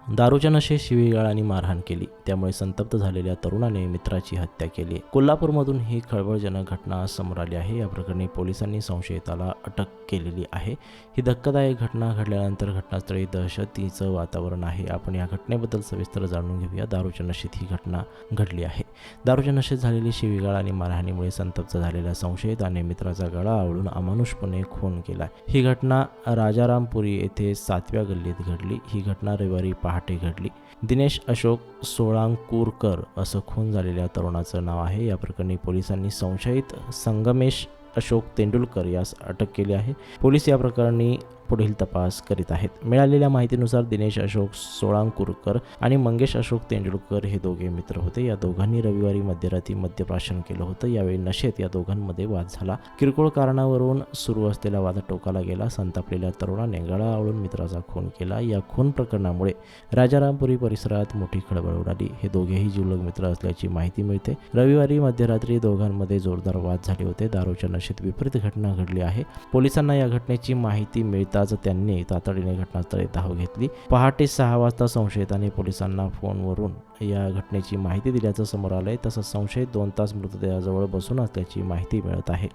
दारूच्या नशेत शिवीगाळ आणि मारहाण केली, त्यामुळे संतप्त झालेल्या तरुणाने मित्राची हत्या केली. कोल्हापूरमधून ही खळबळजनक घटना समोर आली आहे. या प्रकरणी पोलिसांनी संशयिताला अटक केलेली आहे. ही धक्कादायक घटना घडल्यानंतर घटनास्थळी दहशतीचं वातावरण आहे. आपण या घटनेबद्दल सविस्तर जाणून घेऊया. दारूच्या नशेत ही घटना घडली आहे. दारूच्या नशेत झालेली शिवीगाळ आणि मारहाणीमुळे संतप्त झालेल्या संशयिताने मित्राचा गळा आवळून अमानुषपणे खून केला. ही घटना राजारामपुरी येथे 7व्या गल्लीत घडली. ही घटना रविवारी पहाटे घडली. दिनेश अशोक सोळांकूरकर असं खून झालेल्या तरुणाचं नाव आहे. या प्रकरणी पोलिसांनी संशयित संगमेश अशोक तेंडुलकर यास अटक केली आहे. पोलीस या प्रकरणी पुढील तपास करीत आहेत. मिळालेल्या माहितीनुसार दिनेश अशोक सोळांकूरकर आणि मंगेश अशोक तेंडुलकर हे दोघे मित्र होते. या दोघांनी रविवारी मध्यरात्री मद्यप्राशन केलं होतं. यावेळी नशेत या दोघांमध्ये वाद झाला. किरकोळ कारणावरून सुरू असलेला वाद टोकाला गेला. संतापलेल्या तरुणाने गळा आवळून मित्राचा खून केला. या खून प्रकरणामुळे राजारामपुरी परिसरात मोठी खळबळ उडाली. हे दोघेही जिवलग मित्र असल्याची माहिती मिळते. रविवारी मध्यरात्री दोघांमध्ये जोरदार वाद झाले होते. दारूच्या नशेत विपरीत घटना घडली आहे. पोलिसांना या घटनेची माहिती मिळताच त्यांनी तातडीने घटनास्थळी धाव घेतली. पहाटे 6 वाजता संशयितांनी पोलिसांना फोनवरून या घटनेची माहिती दिल्याचं समोर आलंय. तसंच संशयित 2 तास मृतदेहाजवळ बसून असल्याची माहिती मिळत आहे.